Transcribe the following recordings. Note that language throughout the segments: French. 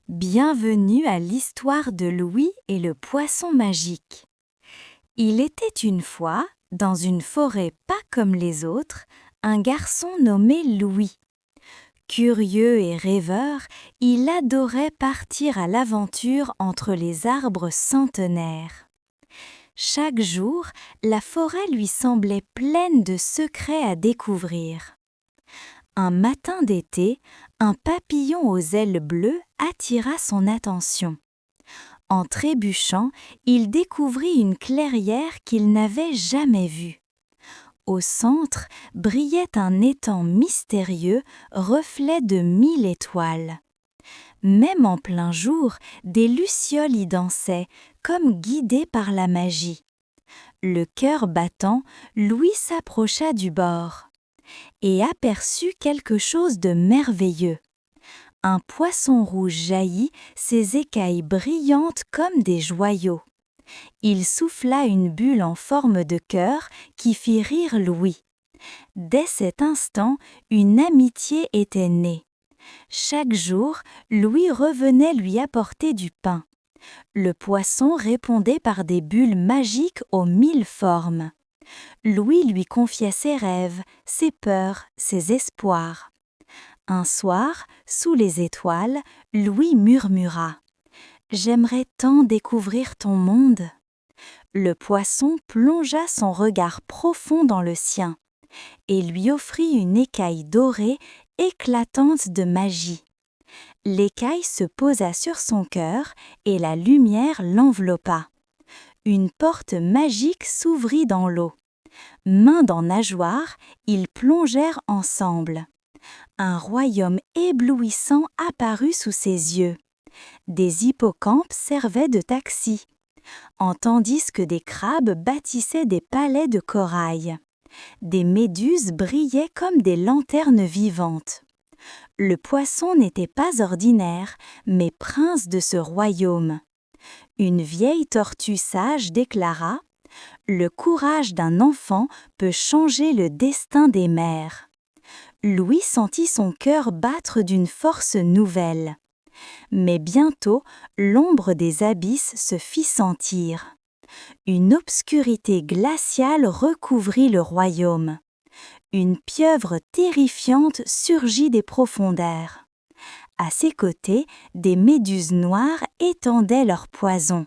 Bienvenue à l'histoire de Louis et le poisson magique. Il était une fois, dans une forêt pas comme les autres, un garçon nommé Louis. Curieux et rêveur, il adorait partir à l'aventure entre les arbres centenaires. Chaque jour, la forêt lui semblait pleine de secrets à découvrir. Un matin d'été, un papillon aux ailes bleues attira son attention. En trébuchant, il découvrit une clairière qu'il n'avait jamais vue. Au centre brillait un étang mystérieux, reflet de 1000 étoiles. Même en plein jour, des lucioles y dansaient, comme guidées par la magie. Le cœur battant, Louis s'approcha du bord et aperçut quelque chose de merveilleux. Un poisson rouge jaillit, ses écailles brillantes comme des joyaux. Il souffla une bulle en forme de cœur qui fit rire Louis. Dès cet instant, une amitié était née. Chaque jour, Louis revenait lui apporter du pain. Le poisson répondait par des bulles magiques aux 1000 formes. Louis lui confiait ses rêves, ses peurs, ses espoirs. Un soir, sous les étoiles, Louis murmura « J'aimerais tant découvrir ton monde ». Le poisson plongea son regard profond dans le sien et lui offrit une écaille dorée éclatante de magie. L'écaille se posa sur son cœur et la lumière l'enveloppa. Une porte magique s'ouvrit dans l'eau. Mains dans nageoires, ils plongèrent ensemble. Un royaume éblouissant apparut sous ses yeux. Des hippocampes servaient de taxis, tandis que des crabes bâtissaient des palais de corail. Des méduses brillaient comme des lanternes vivantes. Le poisson n'était pas ordinaire, mais prince de ce royaume. Une vieille tortue sage déclara « Le courage d'un enfant peut changer le destin des mers ». Louis sentit son cœur battre d'une force nouvelle. Mais bientôt, l'ombre des abysses se fit sentir. Une obscurité glaciale recouvrit le royaume. Une pieuvre terrifiante surgit des profondeurs. À ses côtés, des méduses noires étendaient leur poison.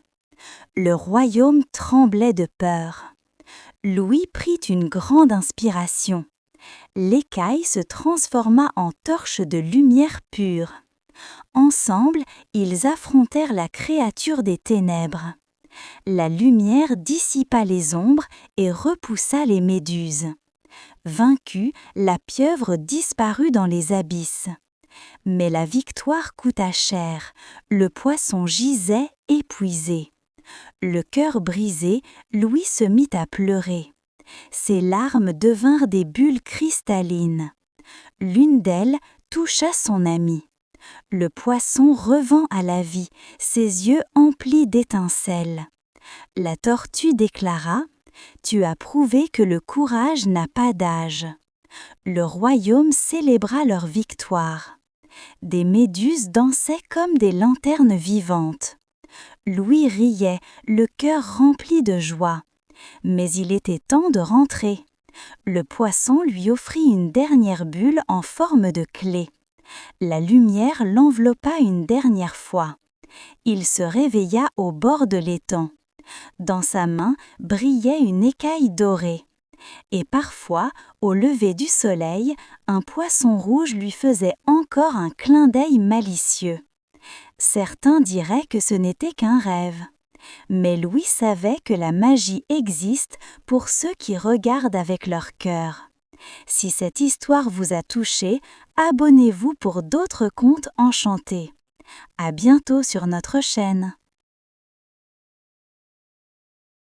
Le royaume tremblait de peur. Louis prit une grande inspiration. L'écaille se transforma en torche de lumière pure. Ensemble, ils affrontèrent la créature des ténèbres. La lumière dissipa les ombres et repoussa les méduses. Vaincue, la pieuvre disparut dans les abysses. Mais la victoire coûta cher, le poisson gisait épuisé. Le cœur brisé, Louis se mit à pleurer. Ses larmes devinrent des bulles cristallines. L'une d'elles toucha son ami. Le poisson revint à la vie, ses yeux emplis d'étincelles. La tortue déclara « Tu as prouvé que le courage n'a pas d'âge ». Le royaume célébra leur victoire. Des méduses dansaient comme des lanternes vivantes. Louis riait, le cœur rempli de joie. Mais il était temps de rentrer. Le poisson lui offrit une dernière bulle en forme de clé. La lumière l'enveloppa une dernière fois. Il se réveilla au bord de l'étang. Dans sa main brillait une écaille dorée. Et parfois, au lever du soleil, un poisson rouge lui faisait encore un clin d'œil malicieux. Certains diraient que ce n'était qu'un rêve. Mais Louis savait que la magie existe pour ceux qui regardent avec leur cœur. Si cette histoire vous a touché, abonnez-vous pour d'autres contes enchantés. À bientôt sur notre chaîne.